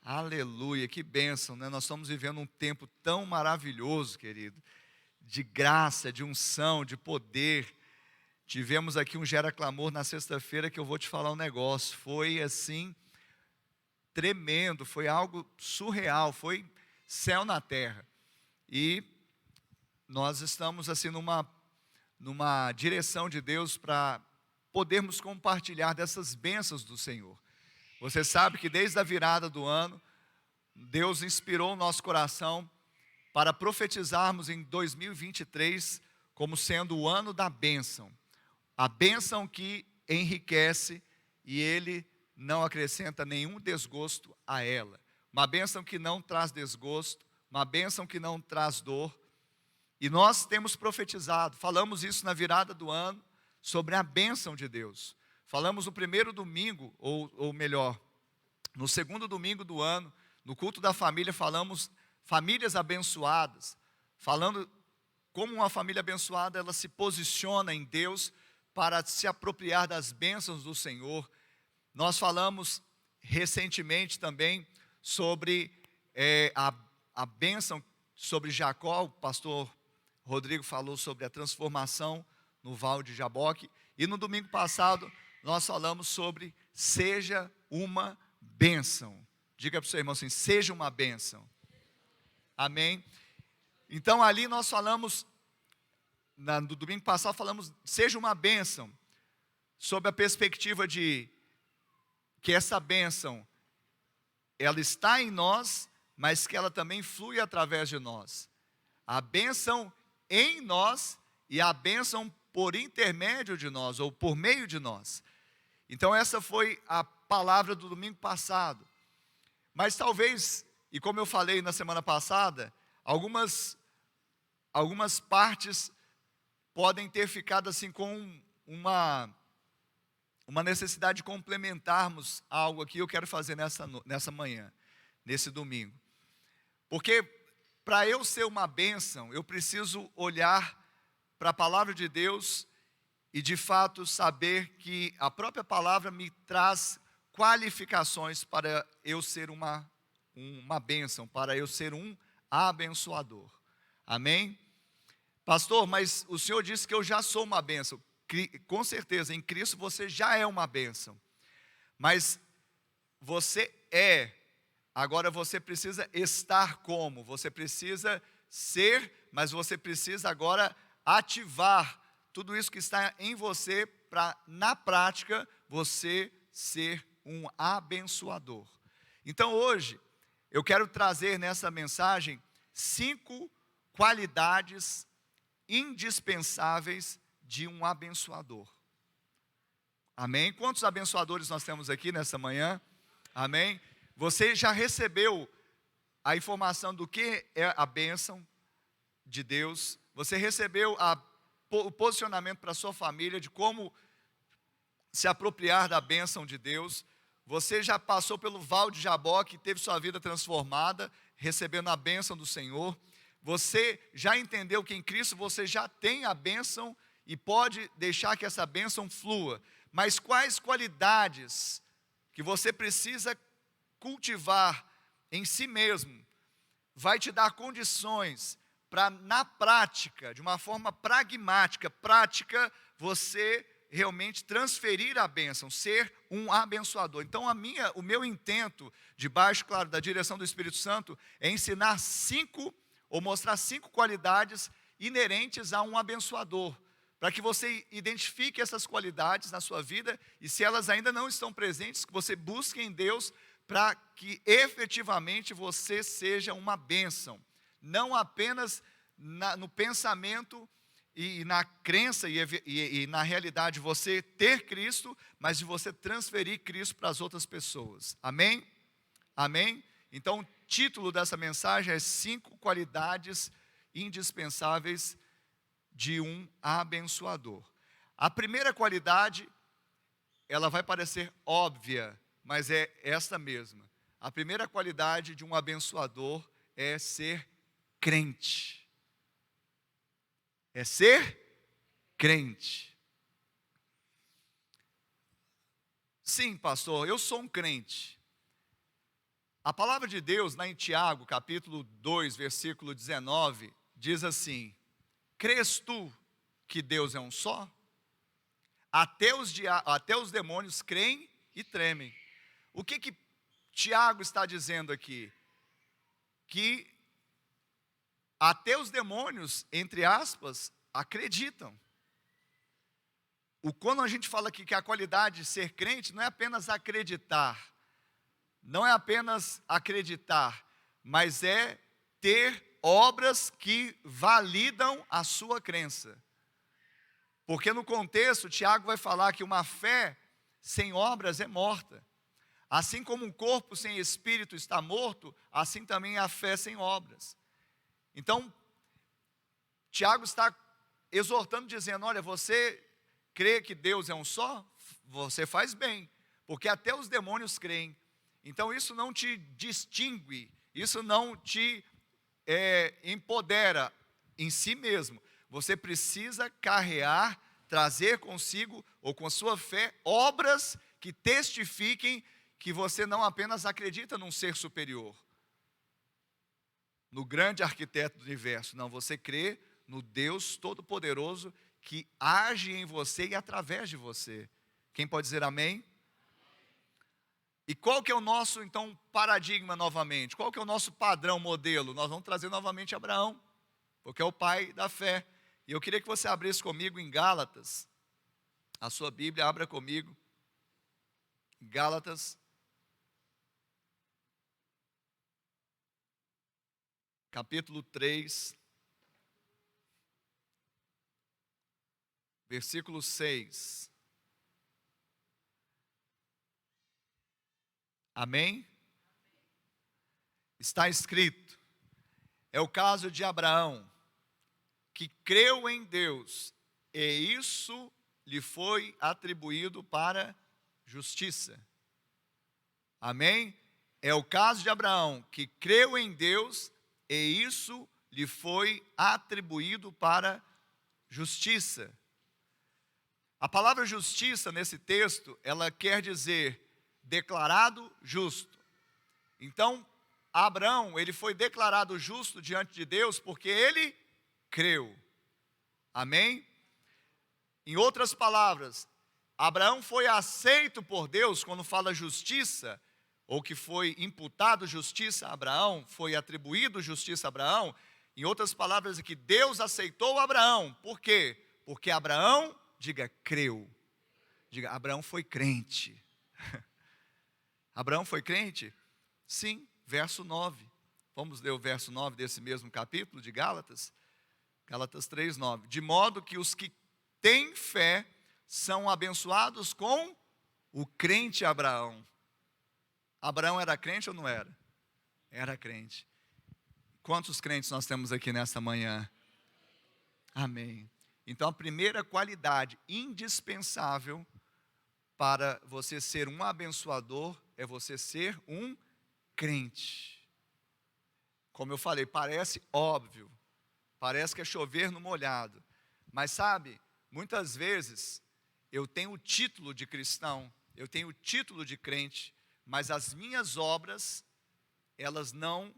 Aleluia, que bênção, né? Nós estamos vivendo um tempo tão maravilhoso, querido, de graça, de unção, de poder. Tivemos aqui um Gera Clamor na sexta-feira que eu vou te falar um negócio. Foi assim, tremendo, foi algo surreal, foi céu na terra. E nós estamos assim numa direção de Deus para podermos compartilhar dessas bênçãos do Senhor. Você sabe que desde a virada do ano, Deus inspirou o nosso coração para profetizarmos em 2023 como sendo o ano da bênção. A bênção que enriquece e Ele não acrescenta nenhum desgosto a ela. Uma bênção que não traz desgosto, uma bênção que não traz dor. E nós temos profetizado, falamos isso na virada do ano, sobre a bênção de Deus. Falamos no primeiro domingo, ou melhor, no segundo domingo do ano, no culto da família, falamos famílias abençoadas, falando como uma família abençoada, ela se posiciona em Deus para se apropriar das bênçãos do Senhor. Nós falamos recentemente também sobre a bênção sobre Jacó. O pastor Rodrigo falou sobre a transformação no Val de Jaboque. E no domingo passado, nós falamos sobre seja uma bênção. Diga para o seu irmão assim, seja uma bênção. Amém? Então ali nós falamos, no domingo passado falamos, seja uma bênção, sob a perspectiva de que essa bênção, ela está em nós, mas que ela também flui através de nós. A bênção em nós e a bênção por intermédio de nós, ou por meio de nós. Então essa foi a palavra do domingo passado. Mas talvez, e como eu falei na semana passada, algumas partes podem ter ficado assim com uma necessidade de complementarmos algo aqui. Eu quero fazer nessa manhã, nesse domingo. Porque para eu ser uma bênção, eu preciso olhar para a palavra de Deus e de fato saber que a própria palavra me traz qualificações para eu ser uma bênção, para eu ser um abençoador. Amém? Pastor, mas o Senhor disse que eu já sou uma bênção. Com certeza, em Cristo você já é uma bênção. Mas você é. Agora você precisa estar como? Você precisa ser, mas você precisa agora ativar tudo isso que está em você para, na prática, você ser um abençoador. Então hoje, eu quero trazer nessa mensagem 5 qualidades indispensáveis de um abençoador. Amém? Quantos abençoadores nós temos aqui nessa manhã? Amém? Você já recebeu a informação do que é a bênção de Deus? Você recebeu o posicionamento para a sua família de como se apropriar da bênção de Deus? Você já passou pelo Val de Jaboque, teve sua vida transformada, recebendo a bênção do Senhor? Você já entendeu que em Cristo você já tem a bênção e pode deixar que essa bênção flua? Mas quais qualidades que você precisa cultivar em si mesmo vai te dar condições para, na prática, de uma forma pragmática, prática, você realmente transferir a bênção, ser um abençoador. Então o meu intento, debaixo, claro, da direção do Espírito Santo, é ensinar mostrar 5 qualidades inerentes a um abençoador, para que você identifique essas qualidades na sua vida, e se elas ainda não estão presentes, que você busque em Deus, para que efetivamente você seja uma bênção, não apenas no pensamento e na crença e na realidade você ter Cristo, mas de você transferir Cristo para as outras pessoas. Amém? Amém? Então o título dessa mensagem é 5 qualidades indispensáveis de um abençoador. A primeira qualidade, ela vai parecer óbvia, mas é esta mesma. A primeira qualidade de um abençoador é ser crente. É ser crente. Sim, pastor, eu sou um crente. A palavra de Deus, lá em Tiago, capítulo 2, versículo 19, diz assim: crês tu que Deus é um só? Até os demônios creem e tremem. O que Tiago está dizendo aqui? Que até os demônios, entre aspas, acreditam. Quando a gente fala aqui que a qualidade de ser crente não é apenas acreditar, mas é ter obras que validam a sua crença. Porque no contexto, Tiago vai falar que uma fé sem obras é morta. Assim como um corpo sem espírito está morto, assim também é a fé sem obras. Então, Tiago está exortando, dizendo: olha, você crê que Deus é um só? Você faz bem, porque até os demônios creem. Então isso não te distingue, isso não te empodera em si mesmo. Você precisa carrear, trazer consigo, ou com a sua fé, obras que testifiquem que você não apenas acredita num ser superior, no grande arquiteto do universo. Não, você crê no Deus Todo-Poderoso que age em você e através de você. Quem pode dizer amém? E qual que é o nosso, então, paradigma novamente? Qual que é o nosso padrão, modelo? Nós vamos trazer novamente Abraão, porque é o pai da fé. E eu queria que você abrisse comigo em Gálatas, a sua Bíblia, abra comigo, Gálatas, capítulo 3, versículo 6. Amém? Está escrito, é o caso de Abraão, que creu em Deus, e isso lhe foi atribuído para justiça. Amém? É o caso de Abraão, que creu em Deus, e isso lhe foi atribuído para justiça. A palavra justiça nesse texto, ela quer dizer declarado justo. Então, Abraão, ele foi declarado justo diante de Deus porque ele creu. Amém? Em outras palavras, Abraão foi aceito por Deus quando fala justiça, ou que foi imputado justiça a Abraão, foi atribuído justiça a Abraão. Em outras palavras, é que Deus aceitou Abraão. Por quê? Porque Abraão, diga, creu. Diga, Abraão foi crente. Abraão foi crente? Sim, verso 9. Vamos ler o verso 9 desse mesmo capítulo de Gálatas? Gálatas 3:9. De modo que os que têm fé são abençoados com o crente Abraão. Abraão era crente ou não era? Era crente. Quantos crentes nós temos aqui nesta manhã? Amém. Então a primeira qualidade indispensável para você ser um abençoador é você ser um crente. Como eu falei, parece óbvio, parece que é chover no molhado, mas sabe, muitas vezes eu tenho o título de cristão, eu tenho o título de crente, mas as minhas obras, elas não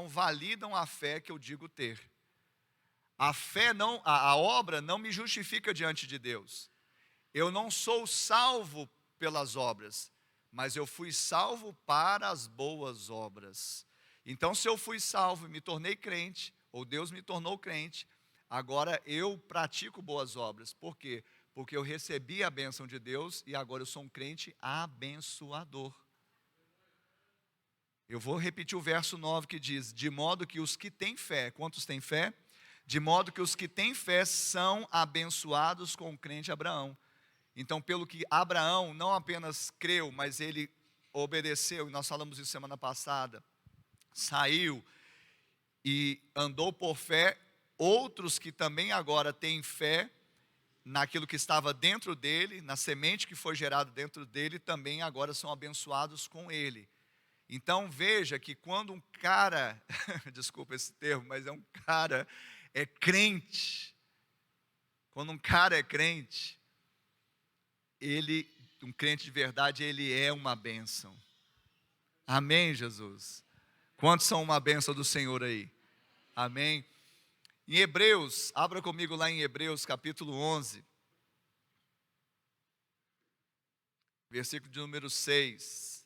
validam a fé que eu digo ter. A fé não, a obra não me justifica diante de Deus. Eu não sou salvo pelas obras, mas eu fui salvo para as boas obras. Então, se eu fui salvo e me tornei crente, ou Deus me tornou crente, agora eu pratico boas obras. Por quê? Porque eu recebi a bênção de Deus e agora eu sou um crente abençoador. Eu vou repetir o verso 9 que diz: de modo que os que têm fé, quantos têm fé? De modo que os que têm fé são abençoados com o crente Abraão. Então, pelo que Abraão não apenas creu, mas ele obedeceu, e nós falamos isso semana passada, saiu e andou por fé, outros que também agora têm fé naquilo que estava dentro dele, na semente que foi gerada dentro dele, também agora são abençoados com ele. Então veja que quando um cara, desculpa esse termo, mas um cara é crente, quando um cara é crente, um crente de verdade, ele é uma bênção. Amém, Jesus? Quantos são uma bênção do Senhor aí? Amém? Em Hebreus, abra comigo lá em Hebreus capítulo 11, versículo de número 6.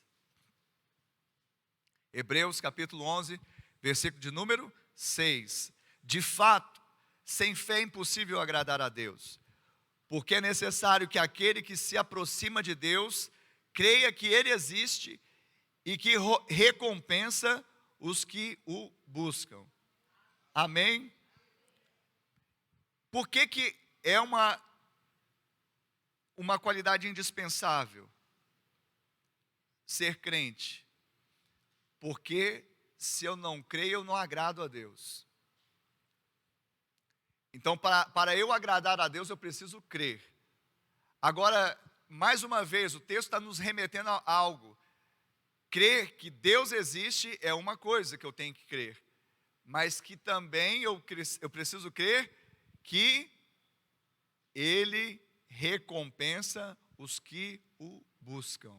Hebreus capítulo 11, versículo de número 6. De fato, sem fé é impossível agradar a Deus, porque é necessário que aquele que se aproxima de Deus creia que Ele existe e que recompensa os que o buscam. Amém? Por que é uma qualidade indispensável ser crente? Porque se eu não creio, eu não agrado a Deus. Então, para eu agradar a Deus, eu preciso crer. Agora, mais uma vez, o texto está nos remetendo a algo. Crer que Deus existe é uma coisa que eu tenho que crer, mas que também eu preciso crer que Ele recompensa os que o buscam.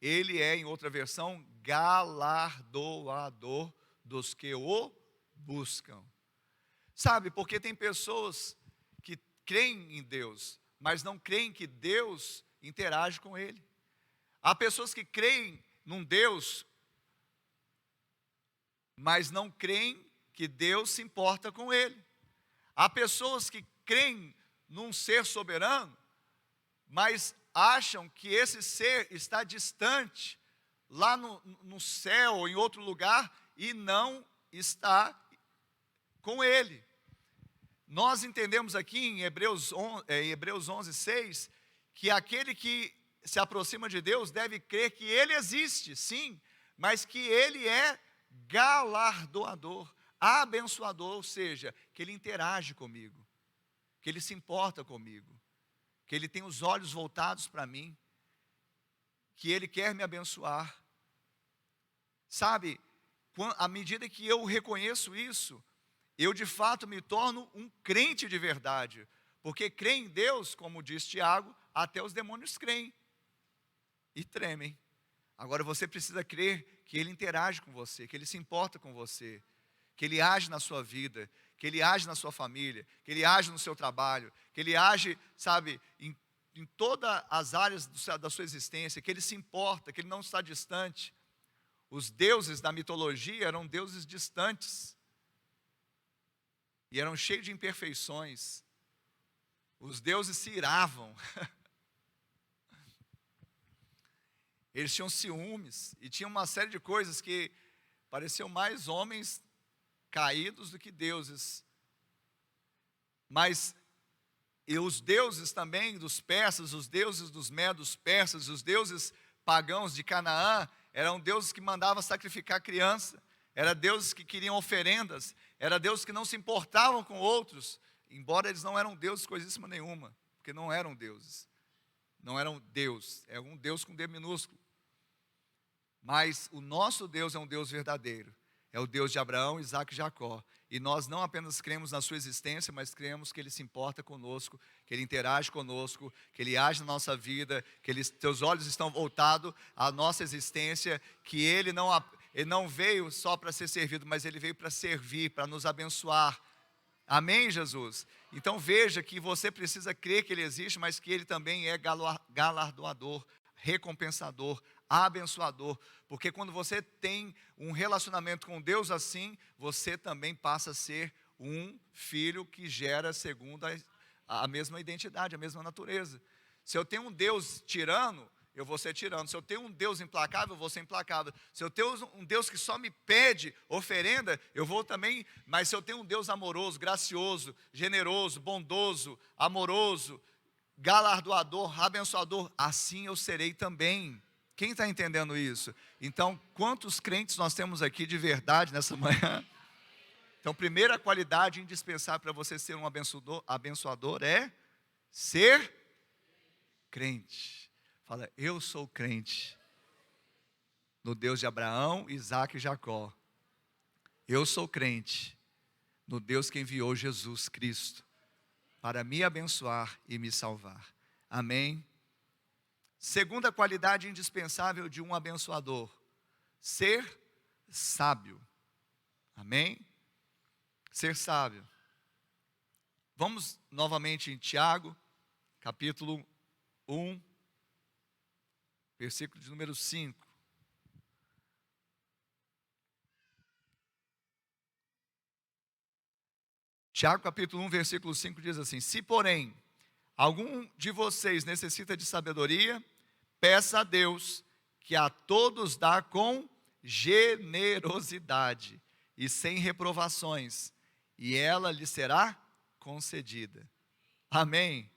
Ele é, em outra versão, galardoador dos que o buscam. Sabe, porque tem pessoas que creem em Deus, mas não creem que Deus interage com ele. Há pessoas que creem num Deus, mas não creem que Deus se importa com ele. Há pessoas que creem num ser soberano, mas acham que esse ser está distante, lá no céu ou em outro lugar, e não está com ele. Nós entendemos aqui em Hebreus 11, 6, que aquele que se aproxima de Deus deve crer que Ele existe, sim, mas que Ele é galardoador, abençoador, ou seja, que Ele interage comigo, que Ele se importa comigo, que Ele tem os olhos voltados para mim, que Ele quer me abençoar. Sabe, à medida que eu reconheço isso, eu de fato me torno um crente de verdade, porque crer em Deus, como diz Tiago, até os demônios creem e tremem. Agora você precisa crer que Ele interage com você, que Ele se importa com você, que Ele age na sua vida, que Ele age na sua família, que Ele age no seu trabalho, que Ele age, sabe, em todas as áreas da sua existência, que Ele se importa, que Ele não está distante. Os deuses da mitologia eram deuses distantes, e eram cheios de imperfeições. Os deuses se iravam. Eles tinham ciúmes, e tinham uma série de coisas que pareciam mais homens caídos do que deuses. Mas e os deuses também dos persas, os deuses dos medos persas, os deuses pagãos de Canaã, eram deuses que mandavam sacrificar criança, eram deuses que queriam oferendas, eram deuses que não se importavam com outros, embora eles não eram deuses coisíssima nenhuma, porque não eram deuses, não eram Deus, é um Deus com D minúsculo. Mas o nosso Deus é um Deus verdadeiro, é o Deus de Abraão, Isaque e Jacó, e nós não apenas cremos na sua existência, mas cremos que Ele se importa conosco, que Ele interage conosco, que Ele age na nossa vida, que teus olhos estão voltados à nossa existência, que Ele não veio só para ser servido, mas Ele veio para servir, para nos abençoar. Amém, Jesus? Então veja que você precisa crer que Ele existe, mas que Ele também é galardoador, recompensador, abençoador, porque quando você tem um relacionamento com Deus assim, você também passa a ser um filho que gera segundo a mesma identidade, a mesma natureza. Se eu tenho um Deus tirano, eu vou ser tirano. Se eu tenho um Deus implacável, eu vou ser implacável. Se eu tenho um Deus que só me pede oferenda, eu vou também. Mas se eu tenho um Deus amoroso, gracioso, generoso, bondoso, amoroso, galardoador, abençoador, assim eu serei também. Quem está entendendo isso? Então, quantos crentes nós temos aqui de verdade nessa manhã? Então, primeira qualidade indispensável para você ser um abençoador é ser crente. Fala, eu sou crente no Deus de Abraão, Isaque e Jacó. Eu sou crente no Deus que enviou Jesus Cristo para me abençoar e me salvar. Amém? Segunda qualidade indispensável de um abençoador: ser sábio. Amém? Ser sábio. Vamos novamente em Tiago, capítulo 1, versículo de número 5. Tiago capítulo 1, versículo 5 diz assim: se porém algum de vocês necessita de sabedoria, peça a Deus, que a todos dá com generosidade e sem reprovações, e ela lhe será concedida. Amém?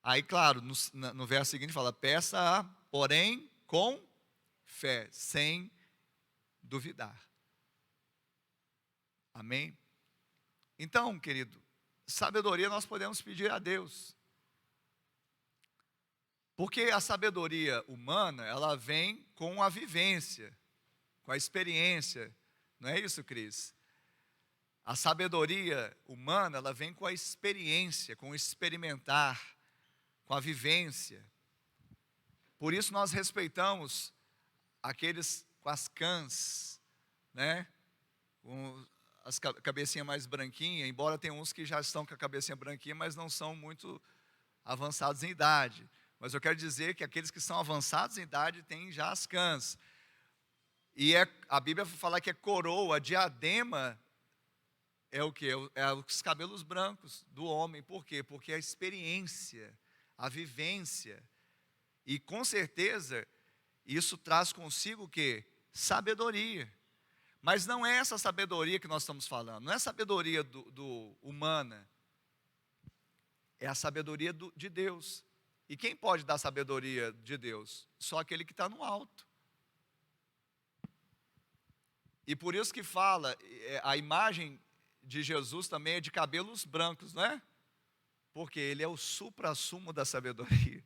Aí, claro, no verso seguinte fala: peça, porém, com fé, sem duvidar. Amém? Então, querido, sabedoria nós podemos pedir a Deus. Porque a sabedoria humana, ela vem com a vivência, com a experiência. Não é isso, Cris? A sabedoria humana, ela vem com a experiência, com o experimentar, com a vivência. Por isso nós respeitamos aqueles com as cãs, né? Com as cabecinhas mais branquinhas, embora tenha uns que já estão com a cabecinha branquinha, mas não são muito avançados em idade. Mas eu quero dizer que aqueles que são avançados em idade têm já as cãs. E a Bíblia fala que é coroa, diadema, é o quê? É os cabelos brancos do homem. Por quê? Porque a experiência, a vivência. E com certeza, isso traz consigo o quê? Sabedoria. Mas não é essa sabedoria que nós estamos falando. Não é a sabedoria humana. É a sabedoria de Deus. E quem pode dar sabedoria de Deus? Só aquele que está no alto. E por isso que fala, a imagem de Jesus também é de cabelos brancos, não é? Porque ele é o suprassumo da sabedoria.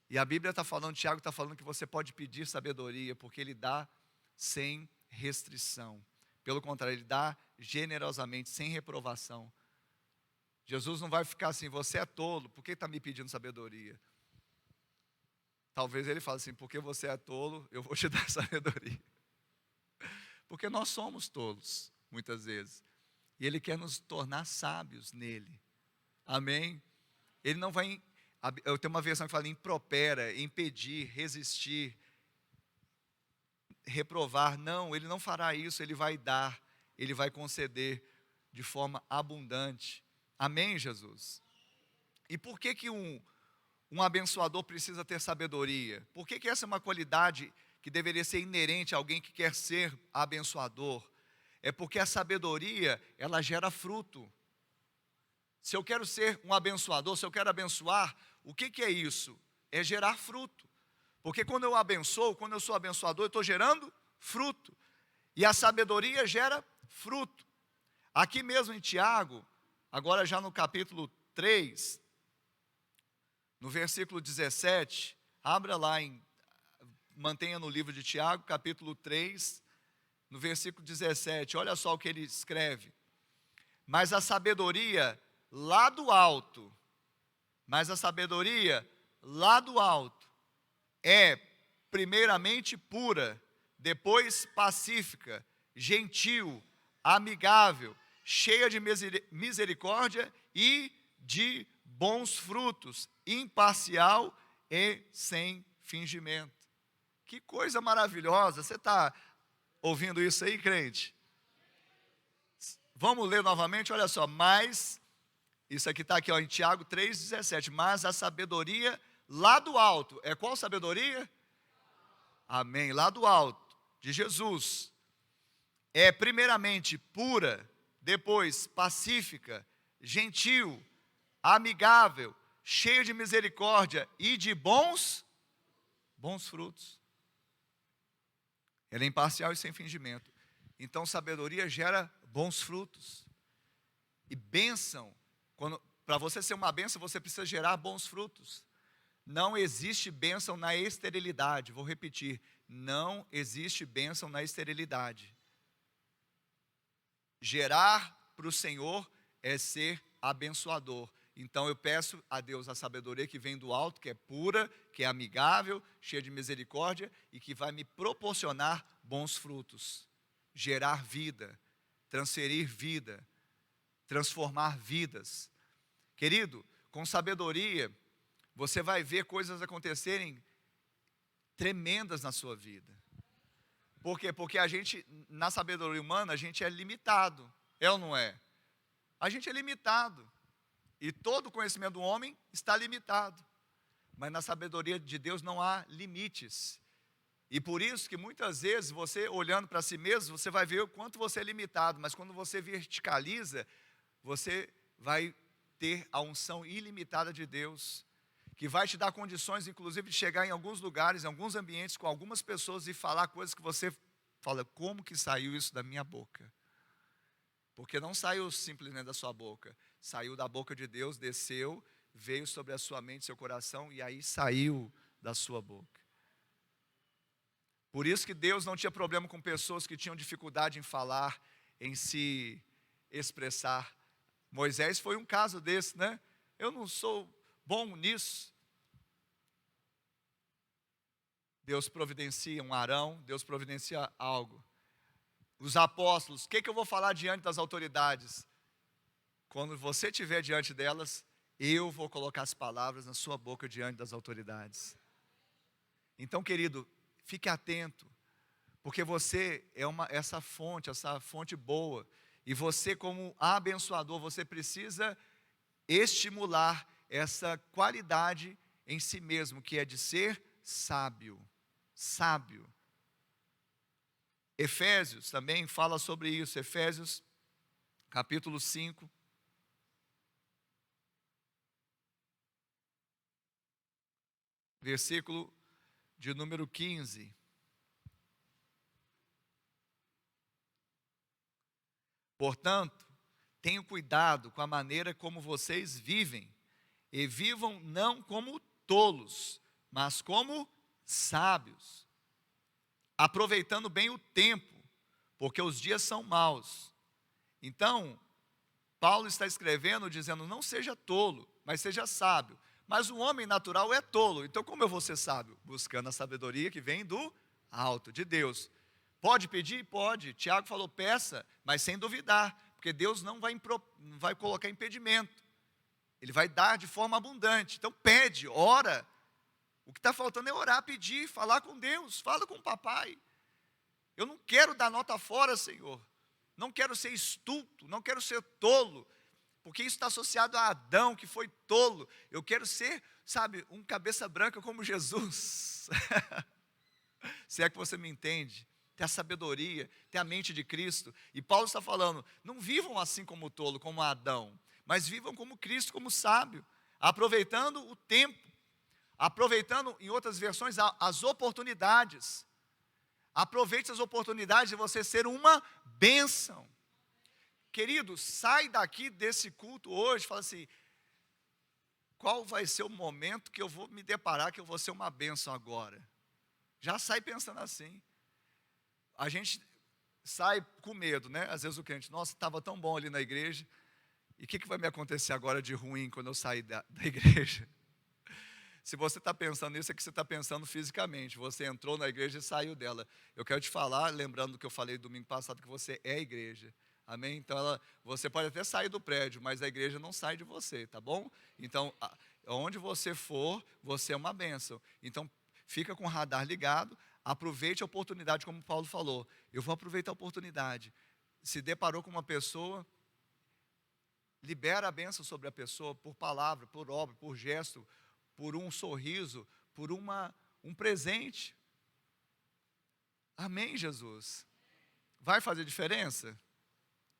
E a Bíblia está falando, Tiago está falando que você pode pedir sabedoria, porque ele dá sem restrição. Pelo contrário, ele dá generosamente, sem reprovação. Jesus não vai ficar assim: você é tolo, por que está me pedindo sabedoria? Talvez ele fale assim: porque você é tolo, eu vou te dar sabedoria. Porque nós somos tolos, muitas vezes. E ele quer nos tornar sábios nele. Amém? Ele não vai, eu tenho uma versão que fala impropera, impedir, resistir, reprovar. Não, ele não fará isso, ele vai dar, ele vai conceder de forma abundante. Amém, Jesus? E por que um abençoador precisa ter sabedoria? Por que essa é uma qualidade que deveria ser inerente a alguém que quer ser abençoador? É porque a sabedoria, ela gera fruto. Se eu quero ser um abençoador, se eu quero abençoar, o que é isso? É gerar fruto. Porque quando eu abençoo, quando eu sou abençoador, eu estou gerando fruto. E a sabedoria gera fruto. Aqui mesmo em Tiago, agora já no capítulo 3, no versículo 17, abra lá, mantenha no livro de Tiago, capítulo 3, no versículo 17, olha só o que ele escreve. Mas a sabedoria lá do alto, é primeiramente pura, depois pacífica, gentil, amigável, cheia de misericórdia e de bons frutos, imparcial e sem fingimento. Que coisa maravilhosa! Você está ouvindo isso aí, crente? Vamos ler novamente, olha só. Mas, isso aqui está aqui, ó, em Tiago 3,17. Mas a sabedoria lá do alto, é qual sabedoria? Amém, lá do alto, de Jesus. É primeiramente pura, depois pacífica, gentil, amigável, cheia de misericórdia e de bons frutos. Ela é imparcial e sem fingimento. Então, sabedoria gera bons frutos. E bênção, para você ser uma bênção, você precisa gerar bons frutos. Não existe bênção na esterilidade. Vou repetir, não existe bênção na esterilidade. Gerar para o Senhor é ser abençoador. Então eu peço a Deus a sabedoria que vem do alto, que é pura, que é amigável, cheia de misericórdia e que vai me proporcionar bons frutos, gerar vida, transferir vida, transformar vidas. Querido, com sabedoria, você vai ver coisas acontecerem tremendas na sua vida. Por quê? Porque a gente, na sabedoria humana, a gente é limitado. É ou não é? A gente é limitado. E todo conhecimento do homem está limitado. Mas na sabedoria de Deus não há limites. E por isso que muitas vezes você olhando para si mesmo, você vai ver o quanto você é limitado. Mas quando você verticaliza, você vai ter a unção ilimitada de Deus, que vai te dar condições, inclusive, de chegar em alguns lugares, em alguns ambientes, com algumas pessoas e falar coisas que você fala, como que saiu isso da minha boca? Porque não saiu simplesmente da sua boca, saiu da boca de Deus, desceu, veio sobre a sua mente, seu coração, e aí saiu da sua boca. Por isso que Deus não tinha problema com pessoas que tinham dificuldade em falar, em se expressar. Moisés foi um caso desse, né? Eu não sou bom nisso. Deus providencia um Arão, Deus providencia algo. Os apóstolos, o que eu vou falar diante das autoridades? Quando você estiver diante delas, eu vou colocar as palavras na sua boca diante das autoridades. Então, querido, fique atento, porque você é essa fonte boa, e você como abençoador, você precisa estimular essa qualidade em si mesmo, que é de ser sábio. Sábio. Efésios também fala sobre isso, Efésios capítulo 5. Versículo de número 15. Portanto, tenham cuidado com a maneira como vocês vivem, e vivam não como tolos, mas como sábios, aproveitando bem o tempo, porque os dias são maus. Então, Paulo está escrevendo dizendo, não seja tolo, mas seja sábio. Mas o homem natural é tolo, então como eu vou ser sábio? Buscando a sabedoria que vem do alto, de Deus. Pode pedir? Pode. Tiago falou, peça, mas sem duvidar, porque Deus não vai colocar impedimento. Ele vai dar de forma abundante. Então pede, ora. O que está faltando é orar, pedir, falar com Deus, fala com o papai. Eu não quero dar nota fora, Senhor. Não quero ser estulto, não quero ser tolo, porque isso está associado a Adão, que foi tolo. Eu quero ser, sabe, um cabeça branca como Jesus. Se é que você me entende. Ter a sabedoria, ter a mente de Cristo. E Paulo está falando, não vivam assim como tolo, como Adão, mas vivam como Cristo, como sábio, aproveitando o tempo, aproveitando, em outras versões, as oportunidades. Aproveite as oportunidades de você ser uma bênção. Querido, sai daqui desse culto hoje, fala assim, qual vai ser o momento que eu vou me deparar que eu vou ser uma bênção agora? Já sai pensando assim. A gente sai com medo, né? Às vezes o crente, nossa, estava tão bom ali na igreja, e o que vai me acontecer agora de ruim quando eu sair da igreja? Se você está pensando nisso, é que você está pensando fisicamente. Você entrou na igreja e saiu dela. Eu quero te falar, lembrando do que eu falei domingo passado, que você é a igreja. Amém? Então, você pode até sair do prédio, mas a igreja não sai de você, tá bom? Então, onde você for, você é uma bênção. Então, fica com o radar ligado, aproveite a oportunidade, como Paulo falou. Eu vou aproveitar a oportunidade. Se deparou com uma pessoa, libera a bênção sobre a pessoa, por palavra, por obra, por gesto, por um sorriso, por um presente. Amém, Jesus? Vai fazer diferença?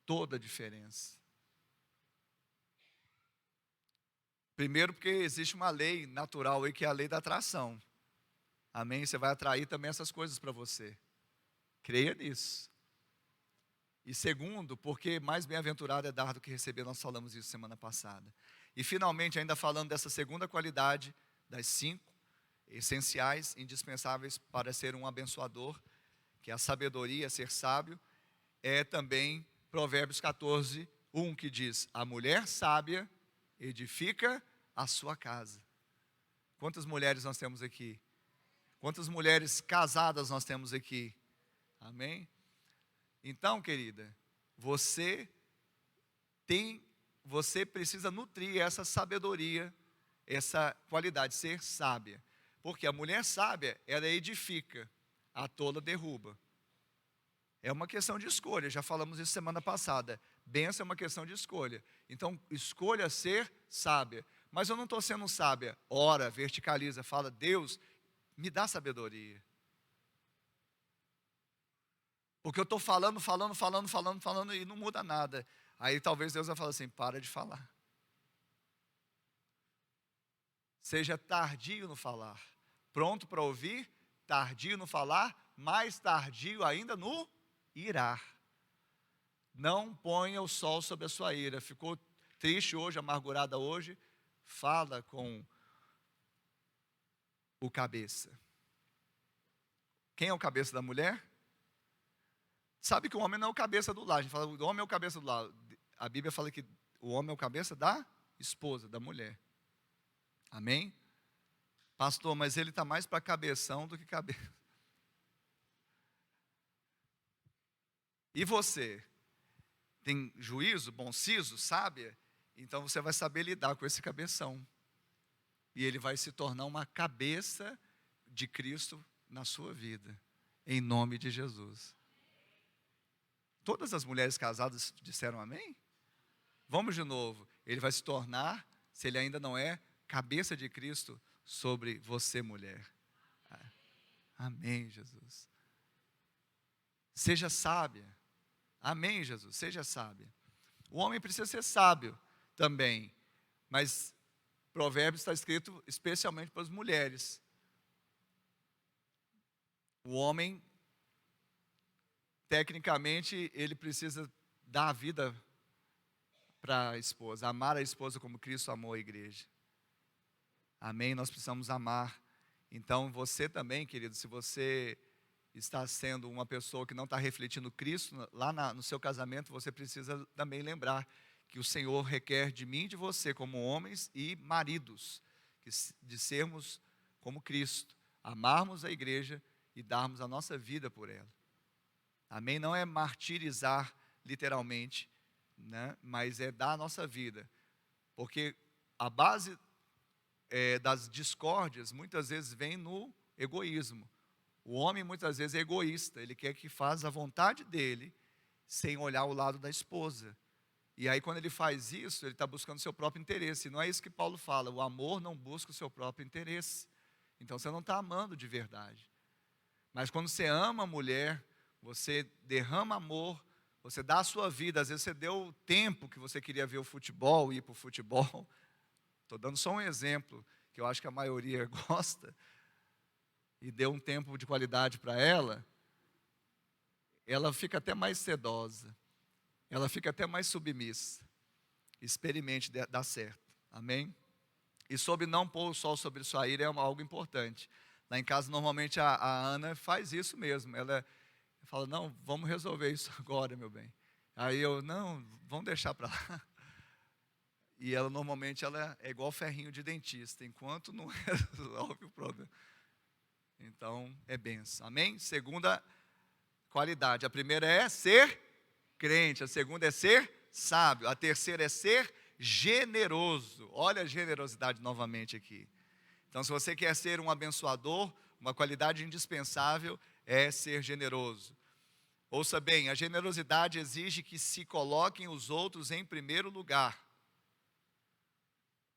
Toda a diferença. Primeiro porque existe uma lei natural aí, que é a lei da atração. Amém? Você vai atrair também essas coisas para você. Creia nisso. E segundo, porque mais bem-aventurado é dar do que receber, nós falamos isso semana passada. E finalmente, ainda falando dessa segunda qualidade, das 5 essenciais, indispensáveis para ser um abençoador, que é a sabedoria, ser sábio, é também Provérbios 14, 1, que diz, a mulher sábia edifica a sua casa. Quantas mulheres nós temos aqui? Quantas mulheres casadas nós temos aqui? Amém? Então, querida, você precisa nutrir essa sabedoria, essa qualidade, ser sábia. Porque a mulher sábia, ela edifica, a tola derruba. É uma questão de escolha, já falamos isso semana passada. Bênção é uma questão de escolha. Então, escolha ser sábia. Mas eu não estou sendo sábia. Ora, verticaliza, fala, Deus, me dá sabedoria. Porque eu estou falando e não muda nada. Aí talvez Deus vai falar assim, para de falar. Seja tardio no falar. Pronto para ouvir, tardio no falar, mais tardio ainda no irar. Não ponha o sol sobre a sua ira. Ficou triste hoje, amargurada hoje, fala com o cabeça. Quem é o cabeça da mulher? Sabe que o homem não é o cabeça do lar. A gente fala, o homem é o cabeça do lar. A Bíblia fala que o homem é o cabeça da esposa, da mulher. Amém? Pastor, mas ele está mais para cabeção do que cabeça. E você? Tem juízo, bom siso, sábia? Então você vai saber lidar com esse cabeção. E ele vai se tornar uma cabeça de Cristo na sua vida. Em nome de Jesus. Todas as mulheres casadas disseram amém? Vamos de novo. Ele vai se tornar, se ele ainda não é, cabeça de Cristo sobre você, mulher. Amém, Jesus. Seja sábia. Amém, Jesus. Seja sábia. O homem precisa ser sábio também. Mas Provérbios está escrito especialmente para as mulheres. O homem, tecnicamente, ele precisa dar a vida para a esposa, amar a esposa como Cristo amou a igreja. Amém? Nós precisamos amar. Então, você também, querido, se você está sendo uma pessoa que não está refletindo Cristo lá no seu casamento, você precisa também lembrar que o Senhor requer de mim e de você, como homens e maridos, de sermos como Cristo, amarmos a igreja e darmos a nossa vida por ela. Amém? Não é martirizar literalmente, né? Mas é dar a nossa vida. Porque a base das discórdias muitas vezes vem no egoísmo. O homem muitas vezes é egoísta, ele quer que faça a vontade dele, sem olhar o lado da esposa. E aí quando ele faz isso, ele está buscando o seu próprio interesse. E não é isso que Paulo fala, o amor não busca o seu próprio interesse. Então você não está amando de verdade. Mas quando você ama a mulher, você derrama amor, você dá a sua vida. Às vezes você deu o tempo que você queria ver o futebol, ir para o futebol. Estou dando só um exemplo, que eu acho que a maioria gosta. E deu um tempo de qualidade para ela, ela fica até mais sedosa, ela fica até mais submissa. Experimente dar certo, amém? E sobre não pôr o sol sobre sua ira é algo importante. Lá em casa, normalmente, a Ana faz isso mesmo, ela fala, não, vamos resolver isso agora, meu bem. Aí eu, não, vamos deixar para lá. E ela, normalmente, ela é igual ferrinho de dentista, enquanto não resolve o problema. Então, é bênção. Amém? Segunda qualidade. A primeira é ser crente. A segunda é ser sábio. A terceira é ser generoso. Olha a generosidade novamente aqui. Então, se você quer ser um abençoador, uma qualidade indispensável é ser generoso. Ouça bem, a generosidade exige que se coloquem os outros em primeiro lugar.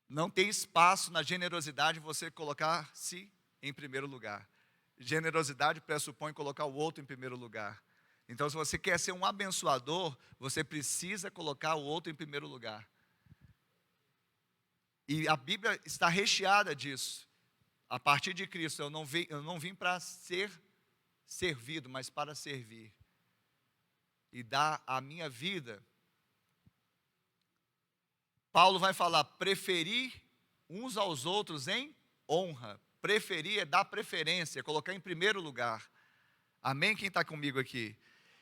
Não tem espaço na generosidade você colocar-se em primeiro lugar. Generosidade pressupõe colocar o outro em primeiro lugar. Então, se você quer ser um abençoador, você precisa colocar o outro em primeiro lugar. E a Bíblia está recheada disso. A partir de Cristo, eu não vim para ser servido, mas para servir. E dar a minha vida. Paulo vai falar, preferir uns aos outros em honra. Preferir é dar preferência, colocar em primeiro lugar. Amém? Quem está comigo aqui?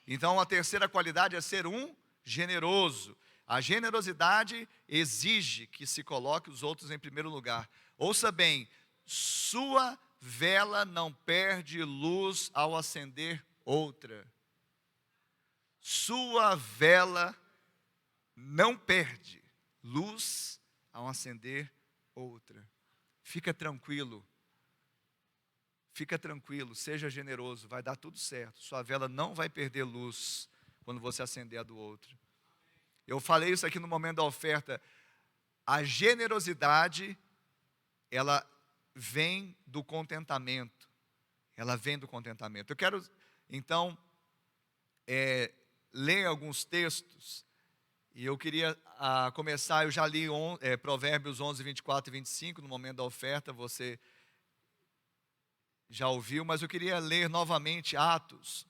Então, a terceira qualidade é ser um generoso. A generosidade exige que se coloque os outros em primeiro lugar. Ouça bem, sua vela não perde luz ao acender outra. Sua vela não perde luz ao acender outra. Fica tranquilo, seja generoso, vai dar tudo certo. Sua vela não vai perder luz quando você acender a do outro. Eu falei isso aqui no momento da oferta. A generosidade, ela vem do contentamento. Eu quero, então, ler alguns textos. E eu queria começar, eu já li Provérbios 11, 24 e 25, no momento da oferta, você já ouviu, mas eu queria ler novamente Atos.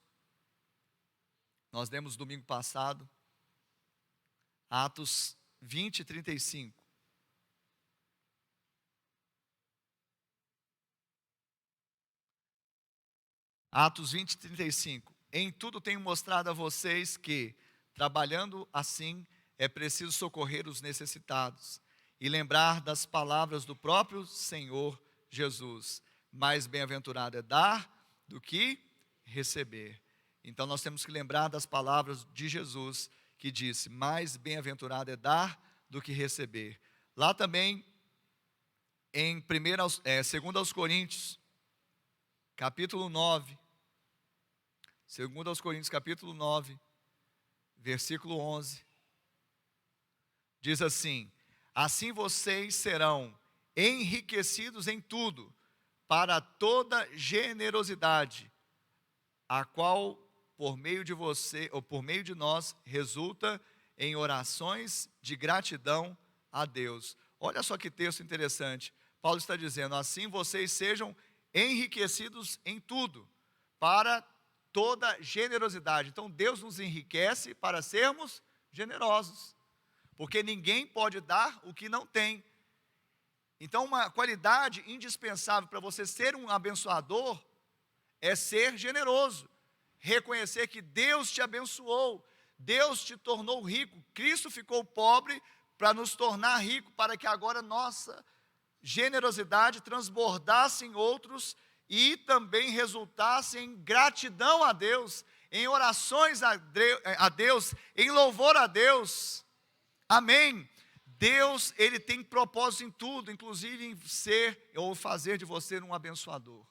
Nós lemos domingo passado, Atos 20 e 35. Atos 20 e 35. Em tudo tenho mostrado a vocês que, trabalhando assim, é preciso socorrer os necessitados e lembrar das palavras do próprio Senhor Jesus. Mais bem-aventurado é dar do que receber. Então nós temos que lembrar das palavras de Jesus, que disse: mais bem-aventurado é dar do que receber. Lá também, em 2 Coríntios, capítulo 9, 2 Coríntios, capítulo 9, versículo 11, diz assim: assim vocês serão enriquecidos em tudo, para toda generosidade, a qual por meio de você, ou por meio de nós, resulta em orações de gratidão a Deus. Olha só que texto interessante. Paulo está dizendo: assim vocês sejam enriquecidos em tudo, para toda generosidade. Então Deus nos enriquece para sermos generosos, porque ninguém pode dar o que não tem. Então uma qualidade indispensável para você ser um abençoador é ser generoso, reconhecer que Deus te abençoou, Deus te tornou rico, Cristo ficou pobre para nos tornar rico, para que agora nossa generosidade transbordasse em outros e também resultasse em gratidão a Deus, em orações a Deus, em louvor a Deus. Amém? Deus, Ele tem propósito em tudo, inclusive em ser ou fazer de você um abençoador.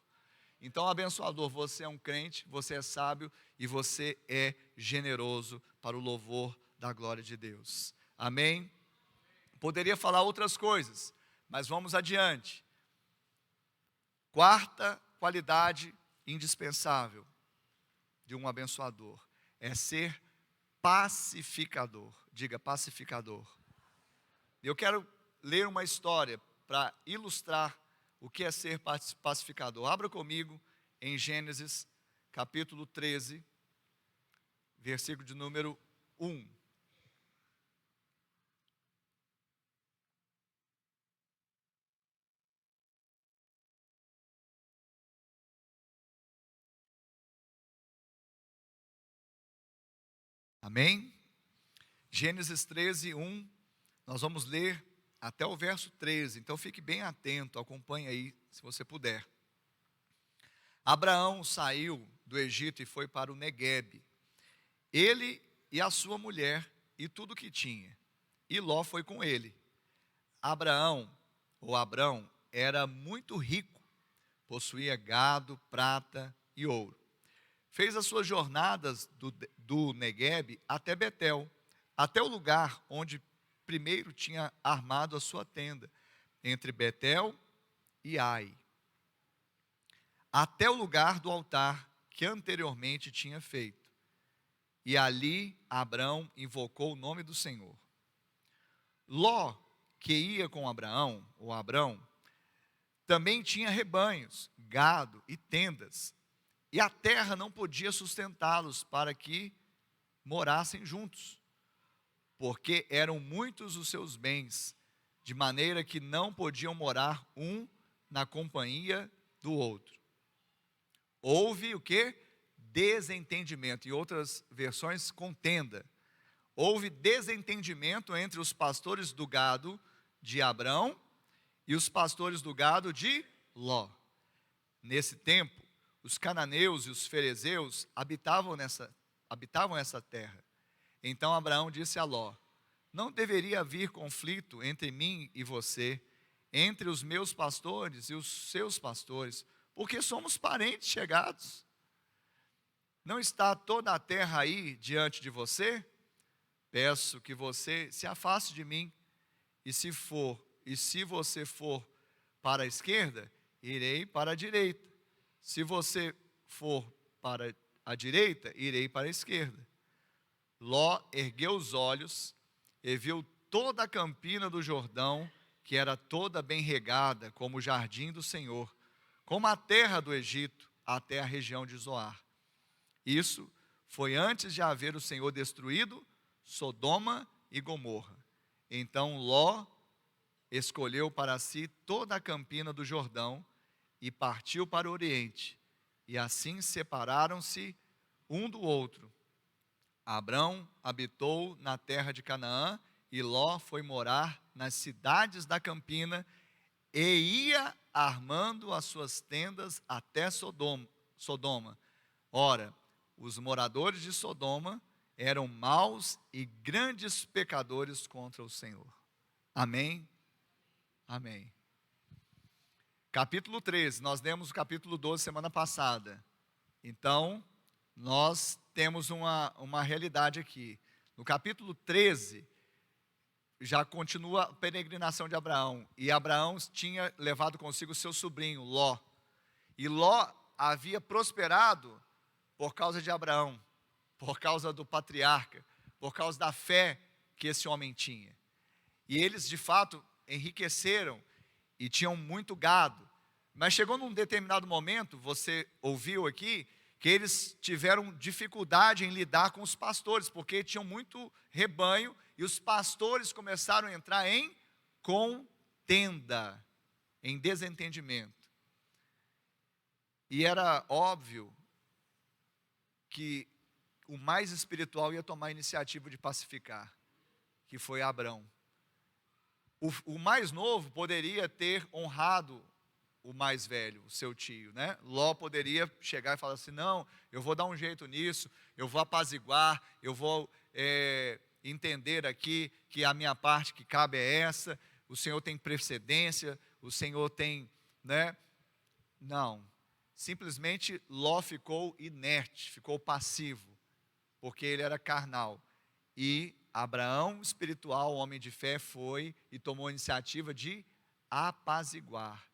Então, abençoador, você é um crente, você é sábio e você é generoso para o louvor da glória de Deus. Amém? Poderia falar outras coisas, mas vamos adiante. Quarta qualidade indispensável de um abençoador é ser pacificador. Diga, pacificador. Eu quero ler uma história para ilustrar o que é ser pacificador. Abra comigo em Gênesis, capítulo 13, versículo de número 1. Amém? Gênesis 13, 1. Nós vamos ler até o verso 13. Então fique bem atento, acompanhe aí, se você puder. Abraão saiu do Egito e foi para o Neguebe, ele e a sua mulher e tudo que tinha, e Ló foi com ele. Abrão, era muito rico, possuía gado, prata e ouro. Fez as suas jornadas do Neguebe até Betel, até o lugar onde primeiro tinha armado a sua tenda, entre Betel e Ai, até o lugar do altar que anteriormente tinha feito. E ali Abrão invocou o nome do Senhor. Ló, que ia com Abrão, também tinha rebanhos, gado e tendas, e a terra não podia sustentá-los para que morassem juntos, porque eram muitos os seus bens, de maneira que não podiam morar um na companhia do outro. Houve o quê? Desentendimento, em outras versões, contenda. houve desentendimento entre os pastores do gado de Abrão e os pastores do gado de Ló. Nesse tempo, os cananeus e os ferezeus habitavam essa terra. Então Abraão disse a Ló: não deveria haver conflito entre mim e você, entre os meus pastores e os seus pastores, porque somos parentes chegados. Não está toda a terra aí diante de você? Peço que você se afaste de mim, e se você for para a esquerda, irei para a direita. Se você for para a direita, irei para a esquerda. Ló ergueu os olhos e viu toda a campina do Jordão, que era toda bem regada, como o jardim do Senhor, como a terra do Egito, até a região de Zoar. Isso foi antes de haver o Senhor destruído Sodoma e Gomorra. Então Ló escolheu para si toda a campina do Jordão e partiu para o oriente. E assim separaram-se um do outro. Abrão habitou na terra de Canaã e Ló foi morar nas cidades da campina e ia armando as suas tendas até Sodoma. Ora, os moradores de Sodoma eram maus e grandes pecadores contra o Senhor. Amém? Amém. Capítulo 13, nós lemos o capítulo 12 semana passada. Então, nós temos uma realidade aqui. No capítulo 13, já continua a peregrinação de Abraão. E Abraão tinha levado consigo seu sobrinho, Ló. E Ló havia prosperado por causa de Abraão, por causa do patriarca, por causa da fé que esse homem tinha. E eles, de fato, enriqueceram e tinham muito gado. Mas chegou num determinado momento, você ouviu aqui, que eles tiveram dificuldade em lidar com os pastores, porque tinham muito rebanho, e os pastores começaram a entrar em contenda, em desentendimento. E era óbvio que o mais espiritual ia tomar a iniciativa de pacificar, que foi Abrão. O mais novo poderia ter honrado o mais velho, o seu tio, né? Ló poderia chegar e falar assim: não, eu vou dar um jeito nisso, eu vou apaziguar, eu vou entender aqui que a minha parte que cabe é essa, o Senhor tem precedência, o Senhor tem, né? Não, simplesmente Ló ficou inerte, ficou passivo, porque ele era carnal. E Abraão, espiritual, homem de fé, foi e tomou a iniciativa de apaziguar,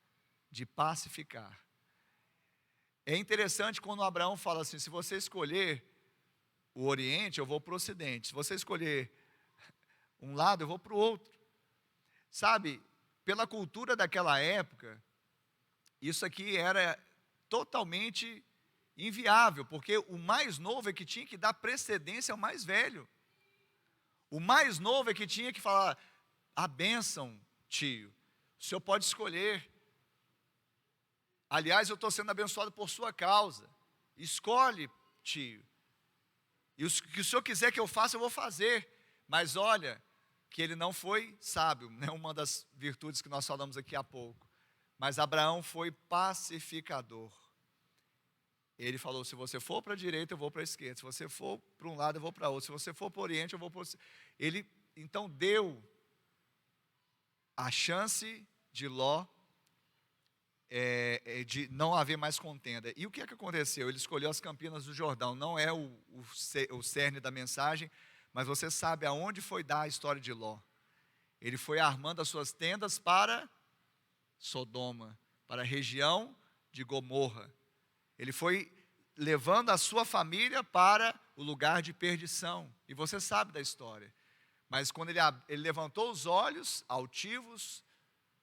de pacificar. É interessante quando Abraão fala assim: se você escolher o Oriente, eu vou para o Ocidente. Se você escolher um lado, eu vou para o outro. Sabe, pela cultura daquela época, isso aqui era totalmente inviável, porque o mais novo é que tinha que dar precedência ao mais velho. O mais novo é que tinha que falar: a bênção, tio, o senhor pode escolher. Aliás, eu estou sendo abençoado por sua causa. Escolhe, tio. E o que o senhor quiser que eu faça, eu vou fazer. Mas olha, que ele não foi sábio, né? Uma das virtudes que nós falamos aqui há pouco. Mas Abraão foi pacificador. Ele falou: se você for para a direita, eu vou para a esquerda. Se você for para um lado, eu vou para outro. Se você for para o oriente, eu vou para o... Ele então deu a chance de Ló de não haver mais contenda. E o que é que aconteceu? Ele escolheu as campinas do Jordão. Não é o cerne da mensagem, mas você sabe aonde foi dar a história de Ló. Ele foi armando as suas tendas para Sodoma, para a região de Gomorra. Ele foi levando a sua família para o lugar de perdição. E você sabe da história. Mas quando ele levantou os olhos, altivos,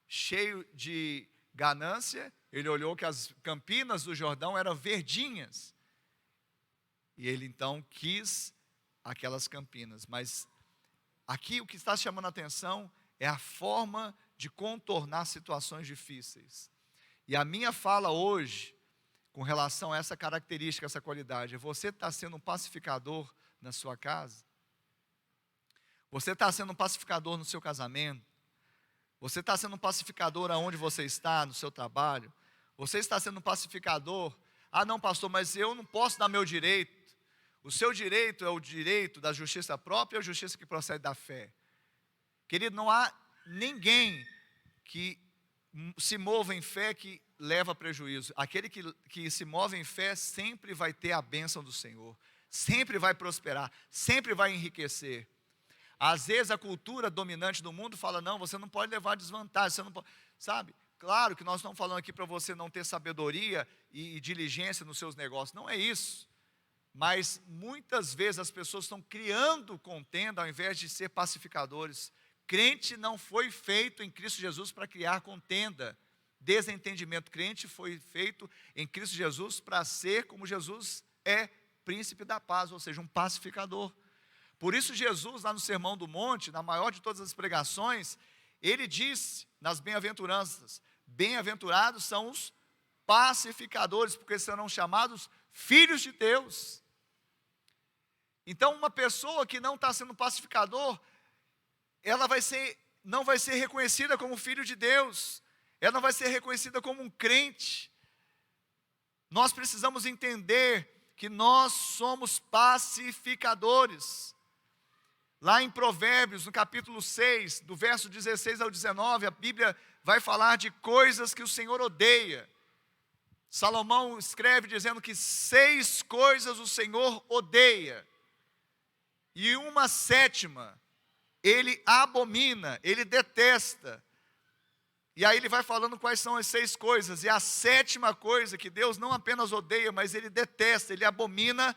cheio de ganância, ele olhou que as campinas do Jordão eram verdinhas. E ele então quis aquelas campinas. Mas aqui o que está chamando a atenção é a forma de contornar situações difíceis. E a minha fala hoje, com relação a essa característica, essa qualidade, é: você está sendo um pacificador na sua casa? Você está sendo um pacificador no seu casamento? Você está sendo um pacificador aonde você está, no seu trabalho? Você está sendo um pacificador? Ah, não, pastor, mas eu não posso dar meu direito. O seu direito é o direito da justiça própria ou a justiça que procede da fé? Querido, não há ninguém que se mova em fé que leva prejuízo. Aquele que se move em fé sempre vai ter a bênção do Senhor, sempre vai prosperar, sempre vai enriquecer. Às vezes a cultura dominante do mundo fala, não, você não pode levar desvantagem, você não pode, sabe? Claro que nós estamos falando aqui para você não ter sabedoria e diligência nos seus negócios, não é isso. Mas muitas vezes as pessoas estão criando contenda ao invés de ser pacificadores. Crente não foi feito em Cristo Jesus para criar contenda, desentendimento. Crente foi feito em Cristo Jesus para ser como Jesus é, príncipe da paz, ou seja, um pacificador. Por isso Jesus, lá no Sermão do Monte, na maior de todas as pregações, ele disse nas bem-aventuranças, bem-aventurados são os pacificadores, porque serão chamados filhos de Deus. Então uma pessoa que não está sendo pacificador, ela não vai ser reconhecida como filho de Deus, ela não vai ser reconhecida como um crente. Nós precisamos entender que nós somos pacificadores. Lá em Provérbios, no capítulo 6, do verso 16 ao 19, a Bíblia vai falar de coisas que o Senhor odeia. Salomão escreve dizendo que 6 coisas o Senhor odeia, e uma 7ª, ele abomina, ele detesta. E aí ele vai falando quais são as 6 coisas, e a 7ª coisa que Deus não apenas odeia, mas ele detesta, ele abomina,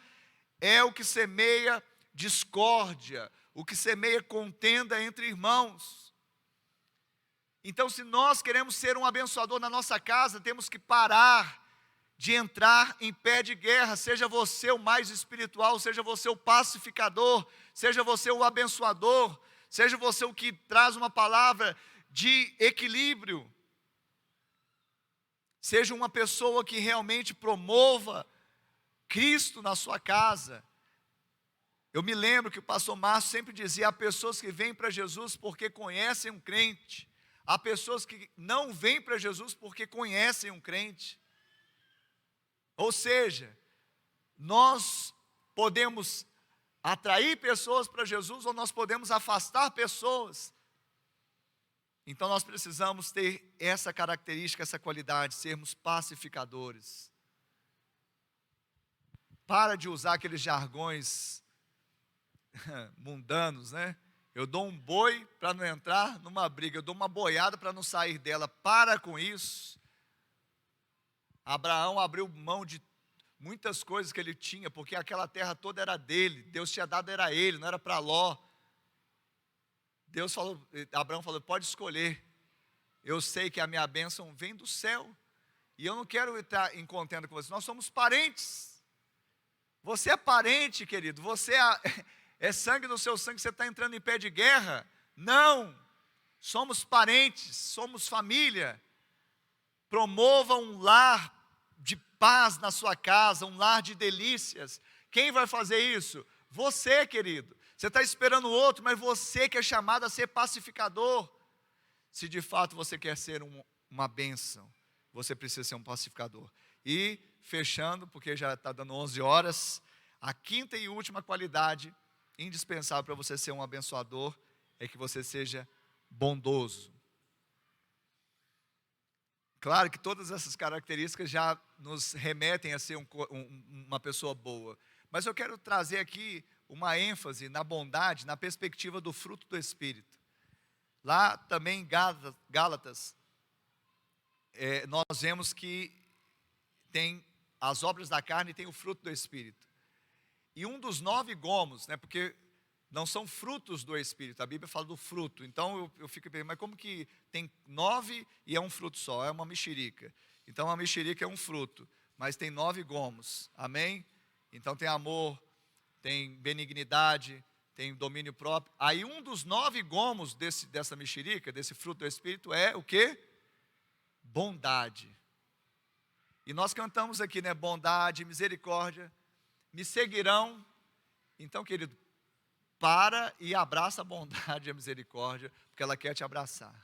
é o que semeia discórdia, o que semeia contenda entre irmãos. Então, se nós queremos ser um abençoador na nossa casa, temos que parar de entrar em pé de guerra. Seja você o mais espiritual, seja você o pacificador, seja você o abençoador, seja você o que traz uma palavra de equilíbrio, seja uma pessoa que realmente promova Cristo na sua casa. Eu me lembro que o pastor Márcio sempre dizia, há pessoas que vêm para Jesus porque conhecem um crente, há pessoas que não vêm para Jesus porque conhecem um crente. Ou seja, nós podemos atrair pessoas para Jesus ou nós podemos afastar pessoas. Então nós precisamos ter essa característica, essa qualidade, sermos pacificadores. Para de usar aqueles jargões mundanos, né? Eu dou um boi para não entrar numa briga, eu dou uma boiada para não sair dela. Para com isso. Abraão abriu mão de muitas coisas que ele tinha, porque aquela terra toda era dele, Deus tinha dado, era ele, não era para Ló. Abraão falou, pode escolher, eu sei que a minha bênção vem do céu, e eu não quero estar em contenda com você, nós somos parentes. Você é parente, querido, você é sangue do seu sangue, você está entrando em pé de guerra? Não, somos parentes, somos família. Promova um lar de paz na sua casa, um lar de delícias. Quem vai fazer isso? Você, querido. Você está esperando o outro, mas você que é chamado a ser pacificador. Se de fato você quer ser uma bênção, você precisa ser um pacificador. E, fechando, porque já está dando 11 horas, a 5ª e última qualidade indispensável para você ser um abençoador é que você seja bondoso. Claro que todas essas características já nos remetem a ser uma pessoa boa. Mas eu quero trazer aqui uma ênfase na bondade, na perspectiva do fruto do Espírito. Lá também em Gálatas, nós vemos que tem as obras da carne e tem o fruto do Espírito. E um dos 9 gomos, porque não são frutos do Espírito, a Bíblia fala do fruto. Então eu fico pensando, mas como que tem 9 e é um fruto só? É uma mexerica. Então a mexerica é um fruto, mas tem 9 gomos, amém? Então tem amor, tem benignidade, tem domínio próprio. Aí um dos 9 gomos dessa mexerica, desse fruto do Espírito é o quê? Bondade. E nós cantamos aqui, bondade, misericórdia, me seguirão. Então, querido, para e abraça a bondade e a misericórdia, porque ela quer te abraçar.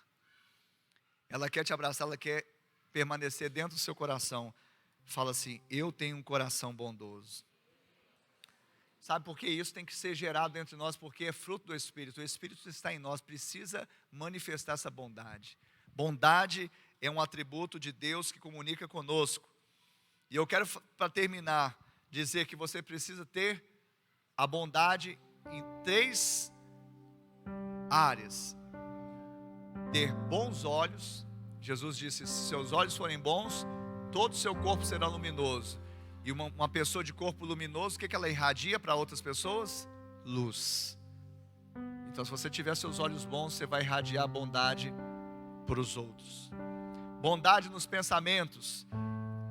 Ela quer te abraçar, ela quer permanecer dentro do seu coração. Fala assim: eu tenho um coração bondoso. Sabe por que isso tem que ser gerado dentro de nós? Porque é fruto do Espírito. O Espírito está em nós, precisa manifestar essa bondade. Bondade é um atributo de Deus que comunica conosco. E eu quero, para terminar, dizer que você precisa ter a bondade em 3 áreas. Ter bons olhos. Jesus disse: se seus olhos forem bons, todo o seu corpo será luminoso. E uma pessoa de corpo luminoso, o que ela irradia para outras pessoas? Luz. Então, se você tiver seus olhos bons, você vai irradiar bondade para os outros. Bondade nos pensamentos.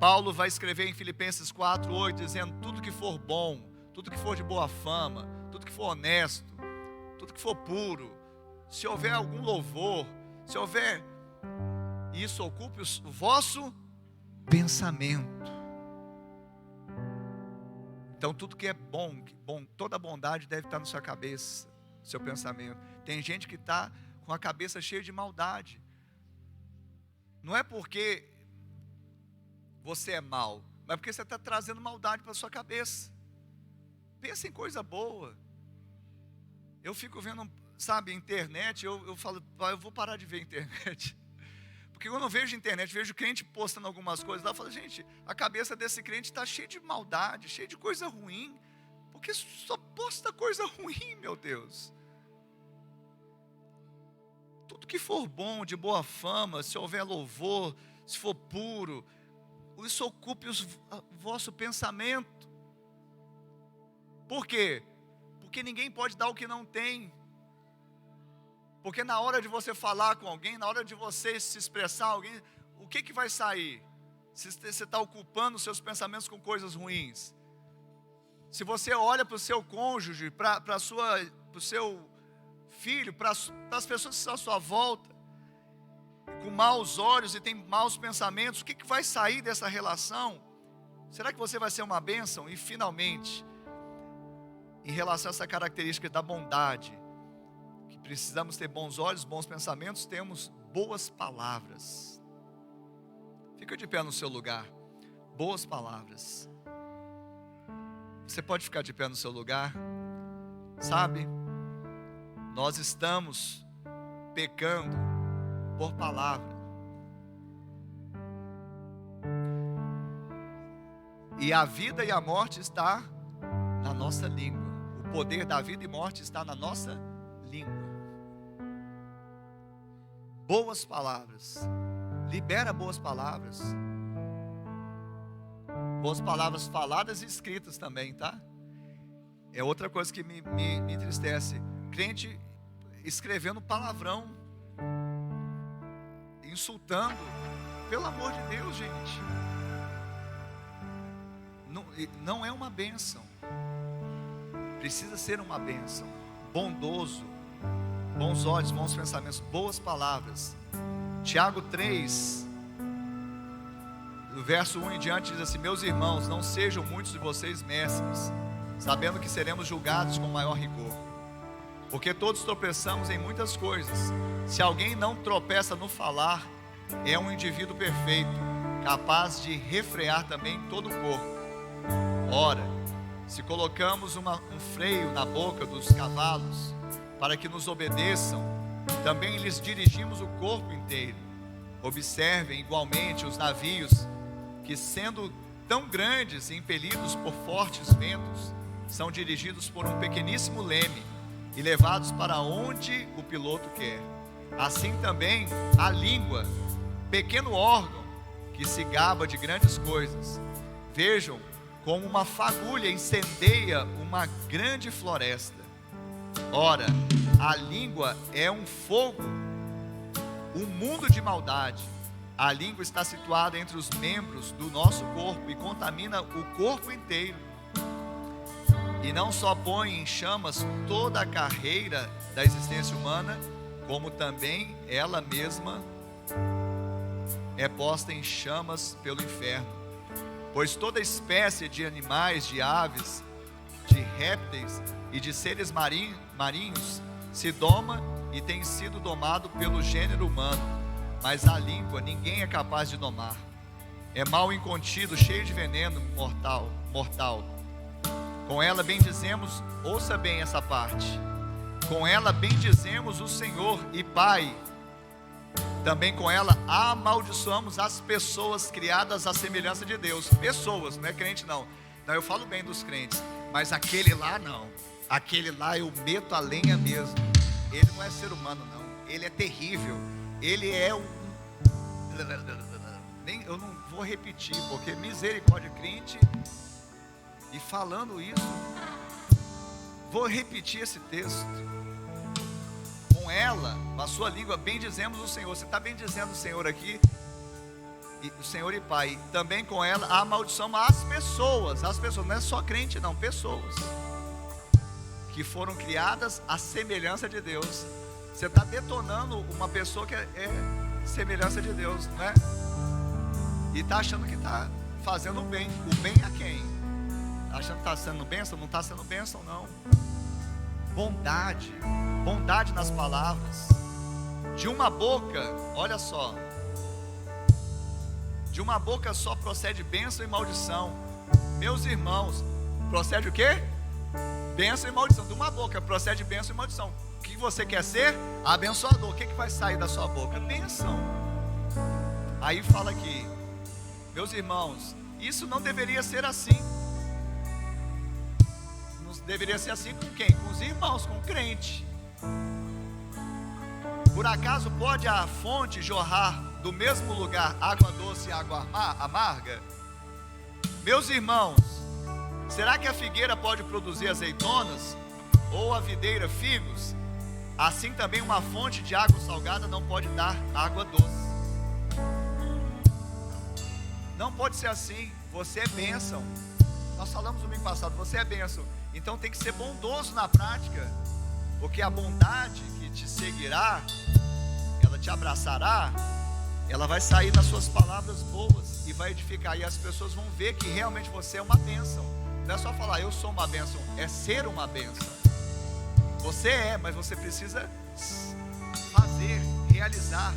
Paulo vai escrever em Filipenses 4:8, dizendo: tudo que for bom, tudo que for de boa fama, tudo que for honesto, tudo que for puro, se houver algum louvor, se houver isso, ocupe o vosso pensamento. Então tudo que é bom, toda bondade deve estar na sua cabeça, no seu pensamento. Tem gente que está com a cabeça cheia de maldade. Não é porque você é mau, mas porque você está trazendo maldade para a sua cabeça. Pensa em coisa boa. Eu fico vendo, sabe, internet, eu falo: eu vou parar de ver internet. Porque quando eu vejo internet, vejo crente postando algumas coisas lá, eu falo: gente, a cabeça desse crente está cheia de maldade, cheia de coisa ruim, porque só posta coisa ruim, meu Deus. Tudo que for bom, de boa fama, se houver louvor, se for puro, isso ocupe o vosso pensamento. Por quê? Porque ninguém pode dar o que não tem. Porque na hora de você falar com alguém, na hora de você se expressar alguém, o que vai sair? Se você está ocupando os seus pensamentos com coisas ruins. Se você olha para o seu cônjuge, para o seu filho, para as pessoas que estão à sua volta, com maus olhos e tem maus pensamentos, o que vai sair dessa relação? Será que você vai ser uma bênção? E finalmente, em relação a essa característica da bondade, que precisamos ter bons olhos, bons pensamentos, temos boas palavras. Fica de pé no seu lugar. Boas palavras. Você pode ficar de pé no seu lugar. Sabe, nós estamos pecando por palavra. E a vida e a morte está na nossa língua. O poder da vida e morte está na nossa língua. Boas palavras. Libera boas palavras. Boas palavras faladas e escritas também, tá? É outra coisa que me entristece. Crente escrevendo palavrão, insultando. Pelo amor de Deus, gente. Não é uma bênção. Precisa ser uma bênção. Bondoso, bons olhos, bons pensamentos, boas palavras. Tiago 3, do verso 1 em diante, diz assim: meus irmãos, não sejam muitos de vocês mestres, sabendo que seremos julgados com maior rigor. Porque todos tropeçamos em muitas coisas. Se alguém não tropeça no falar, é um indivíduo perfeito, capaz de refrear também todo o corpo. Ora, se colocamos um freio na boca dos cavalos, para que nos obedeçam, também lhes dirigimos o corpo inteiro. Observem igualmente os navios, que sendo tão grandes e impelidos por fortes ventos, são dirigidos por um pequeníssimo leme e levados para onde o piloto quer. Assim também a língua, pequeno órgão que se gaba de grandes coisas. Vejam como uma fagulha incendeia uma grande floresta. Ora, a língua é um fogo, um mundo de maldade. A língua está situada entre os membros do nosso corpo e contamina o corpo inteiro. E não só põe em chamas toda a carreira da existência humana, como também ela mesma é posta em chamas pelo inferno. Pois toda espécie de animais, de aves, de répteis e de seres marinhos se doma e tem sido domado pelo gênero humano, mas a língua ninguém é capaz de domar. É mal incontido, cheio de veneno mortal. Com ela bendizemos, ouça bem essa parte, com ela bendizemos o Senhor e Pai. Também com ela amaldiçoamos as pessoas criadas à semelhança de Deus. Pessoas, não é crente não. Não, eu falo bem dos crentes, mas aquele lá não. Aquele lá eu meto a lenha mesmo. Ele não é ser humano não, ele é terrível. Ele é eu não vou repetir, porque misericórdia, crente. E falando isso, vou repetir esse texto. Com ela, a sua língua, bendizemos o Senhor. Você está bendizendo o Senhor aqui, o Senhor e Pai. Também com ela amaldiçoamos as pessoas, não é só crente não, pessoas que foram criadas à semelhança de Deus. Você está detonando uma pessoa que é semelhança de Deus, não é? E está achando que está fazendo o bem. O bem a quem? Achando que está sendo bênção? Não está sendo bênção não. Bondade nas palavras. De uma boca, olha só, de uma boca só procede bênção e maldição. Meus irmãos, procede o quê? Bênção e maldição. De uma boca procede bênção e maldição. O que você quer ser? Abençoador. O que vai sair da sua boca? Bênção. Aí fala aqui, meus irmãos, isso não deveria ser assim. Deveria ser assim com quem? Com os irmãos, com o crente. Por acaso pode a fonte jorrar do mesmo lugar água doce e água amarga? Meus irmãos, será que a figueira pode produzir azeitonas? Ou a videira figos? Assim também uma fonte de água salgada não pode dar água doce. Não pode ser assim. Você é bênção. Nós falamos no domingo passado, você é bênção. Então tem que ser bondoso na prática, porque a bondade que te seguirá, ela te abraçará, ela vai sair das suas palavras boas e vai edificar, e as pessoas vão ver que realmente você é uma bênção. Não é só falar eu sou uma bênção, é ser uma bênção. Você é, mas você precisa fazer, realizar,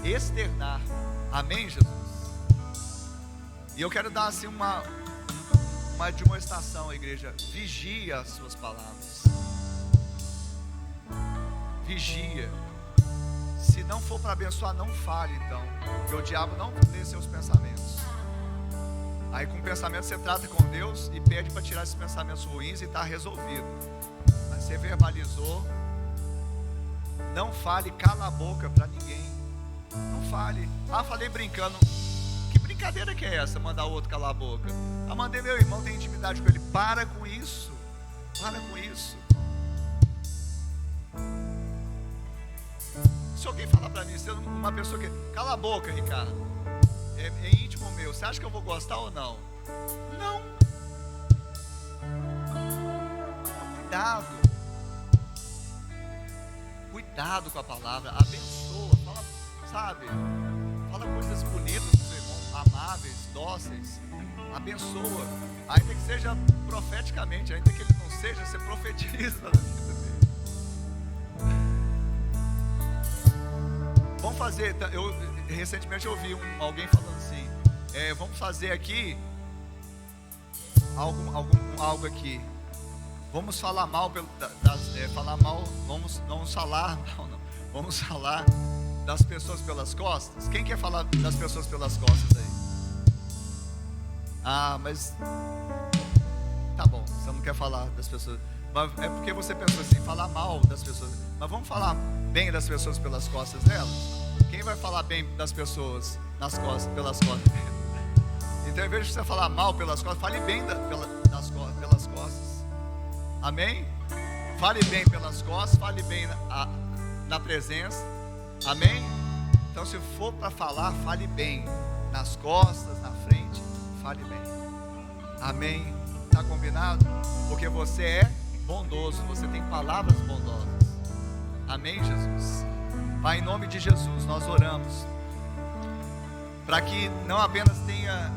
externar. Amém, Jesus? E eu quero dar assim uma demonstração, igreja. Vigia as suas palavras. Vigia. Se não for para abençoar, não fale então, porque o diabo não lê seus pensamentos. Aí com o pensamento você trata com Deus e pede para tirar esses pensamentos ruins e está resolvido. Mas você verbalizou, não fale, cala a boca para ninguém. Não fale. Falei brincando. Que brincadeira que é essa, mandar o outro calar a boca? Mandei meu irmão, tem intimidade com ele. Para com isso. Para com isso. Se alguém falar para mim, se uma pessoa que... Cala a boca, Ricardo. É íntimo meu. Você acha que eu vou gostar ou não? Não. Cuidado. Cuidado com a palavra. Abençoa. Fala, sabe? Fala coisas bonitas para o seu irmão. Amáveis, dóceis. Abençoa. Ainda que seja profeticamente. Ainda que ele não seja, você profetiza na vida dele. Vamos fazer, recentemente eu ouvi alguém falando assim, vamos fazer aqui algo aqui. Vamos falar mal, vamos falar mal, não. Vamos falar das pessoas pelas costas. Quem quer falar das pessoas pelas costas aí? Mas tá bom, você não quer falar das pessoas. Mas é porque você pensou assim, falar mal das pessoas. Mas vamos falar bem das pessoas pelas costas delas? Quem vai falar bem das pessoas nas costas, pelas costas? Então, em vez de você falar mal pelas costas, fale bem pelas costas. Amém? Fale bem pelas costas, fale bem na presença. Amém? Então, se for para falar, fale bem nas costas, na frente, fale bem. Amém? Está combinado? Porque você é bondoso, você tem palavras bondosas. Amém, Jesus? Pai, em nome de Jesus, nós oramos para que não apenas tenha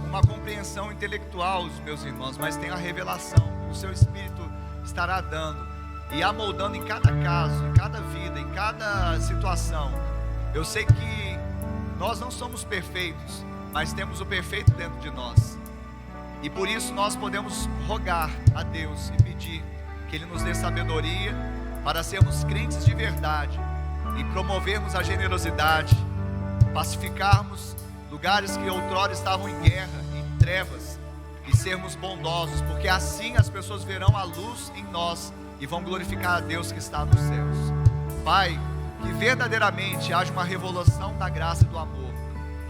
uma compreensão intelectual os meus irmãos, mas tenho a revelação que o seu Espírito estará dando e amoldando em cada caso, em cada vida, em cada situação. Eu sei que nós não somos perfeitos, mas temos o perfeito dentro de nós, e por isso nós podemos rogar a Deus e pedir que Ele nos dê sabedoria para sermos crentes de verdade e promovermos a generosidade, pacificarmos lugares que outrora estavam em guerra, em trevas, e sermos bondosos, porque assim as pessoas verão a luz em nós e vão glorificar a Deus que está nos céus. Pai, que verdadeiramente haja uma revolução da graça e do amor,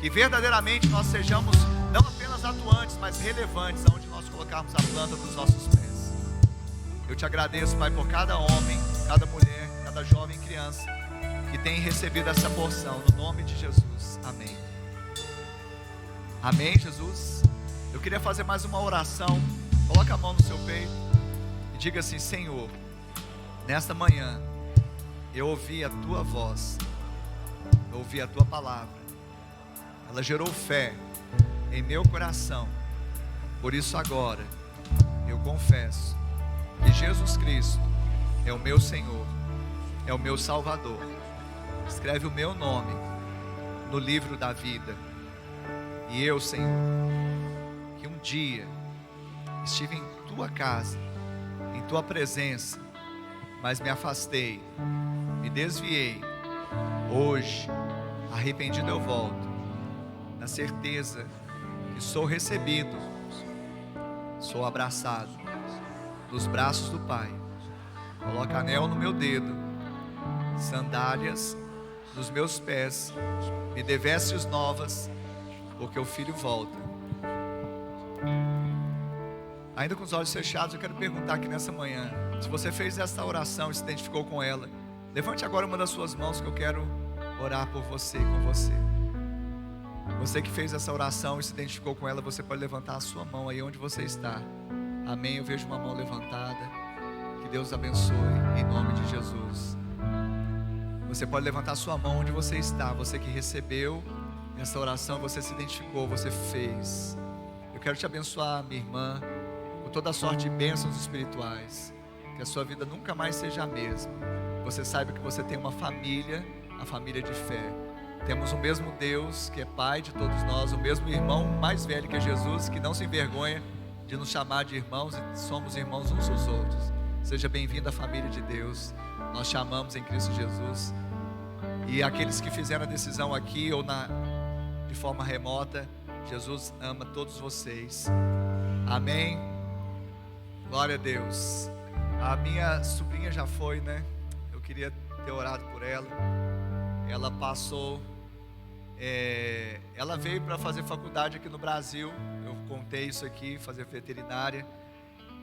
que verdadeiramente nós sejamos não apenas atuantes, mas relevantes aonde nós colocarmos a planta dos nossos pés. Eu te agradeço, Pai, por cada homem, cada mulher, cada jovem criança que tem recebido essa porção, no nome de Jesus, amém. Amém, Jesus. Eu queria fazer mais uma oração. Coloca a mão no seu peito e diga assim: Senhor, nesta manhã eu ouvi a tua voz, eu ouvi a tua palavra, ela gerou fé em meu coração. Por isso agora eu confesso que Jesus Cristo é o meu Senhor, é o meu Salvador. Escreve o meu nome no livro da vida. E eu, Senhor, que um dia estive em tua casa, em tua presença, mas me afastei, me desviei. Hoje, arrependido eu volto, na certeza que sou recebido, sou abraçado nos braços do Pai. Coloca anel no meu dedo, sandálias nos meus pés, me dê vestes novas, porque o Filho volta. Ainda com os olhos fechados, eu quero perguntar aqui nessa manhã, se você fez essa oração e se identificou com ela, levante agora uma das suas mãos, que eu quero orar por você, com você. Você que fez essa oração e se identificou com ela, você pode levantar a sua mão aí onde você está. Amém, eu vejo uma mão levantada. Que Deus abençoe, em nome de Jesus. Você pode levantar a sua mão onde você está. Você que recebeu essa oração, você se identificou, você fez. Eu quero te abençoar, minha irmã, com toda a sorte de bênçãos espirituais. Que a sua vida nunca mais seja a mesma. Você saiba que você tem uma família, a família de fé. Temos o mesmo Deus que é Pai de todos nós, o mesmo irmão mais velho que é Jesus, que não se envergonha de nos chamar de irmãos, e somos irmãos uns dos outros. Seja bem-vindo à família de Deus. Nós te amamos em Cristo Jesus. E aqueles que fizeram a decisão aqui ou de forma remota, Jesus ama todos vocês. Amém. Glória a Deus. A minha sobrinha já foi, né? Eu queria ter orado por ela. Ela passou, ela veio para fazer faculdade aqui no Brasil. Eu contei isso aqui, fazer veterinária.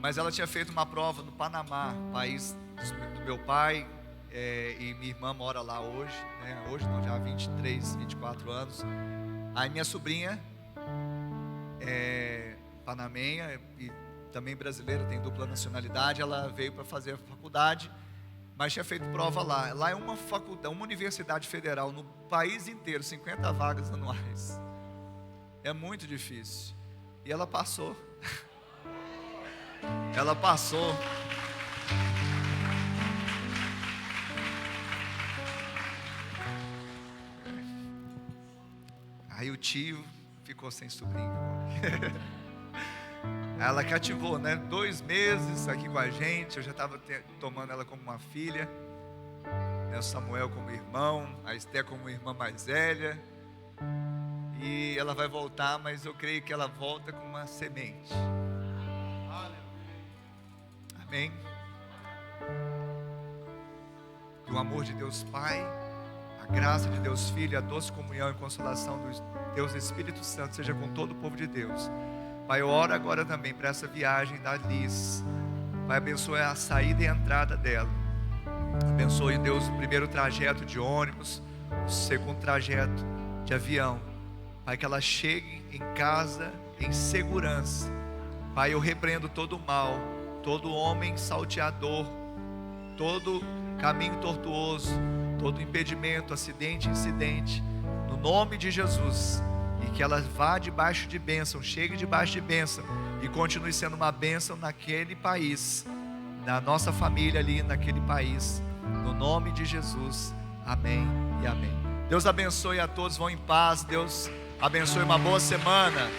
Mas ela tinha feito uma prova no Panamá, país do meu pai, e minha irmã mora lá hoje, né? Hoje não, já há 23, 24 anos. Aí minha sobrinha é panamenha e também brasileira, tem dupla nacionalidade. Ela veio para fazer a faculdade, mas tinha feito prova lá. Lá é uma faculdade, uma universidade federal no país inteiro, 50 vagas anuais. É muito difícil. E ela passou. Ela passou. Aí o tio ficou sem sobrinho. Ela cativou, né? 2 meses aqui com a gente. Eu já estava tomando ela como uma filha, né? O Samuel como irmão, a Esté como irmã mais velha. E ela vai voltar, mas eu creio que ela volta com uma semente. Amém. Que o amor de Deus Pai, a graça de Deus Filho, a doce comunhão e consolação do Deus Espírito Santo seja com todo o povo de Deus. Pai, eu oro agora também para essa viagem da Liz. Pai, abençoe a saída e a entrada dela. Abençoe, Deus, o primeiro trajeto de ônibus, o segundo trajeto de avião. Pai, que ela chegue em casa em segurança. Pai, eu repreendo todo o mal, todo homem salteador, todo caminho tortuoso, todo impedimento, acidente, incidente, no nome de Jesus. e que ela vá debaixo de bênção, chegue debaixo de bênção e continue sendo uma bênção naquele país, na nossa família ali naquele país, no nome de Jesus, amém e amém. Deus abençoe a todos, vão em paz, Deus abençoe, uma boa semana.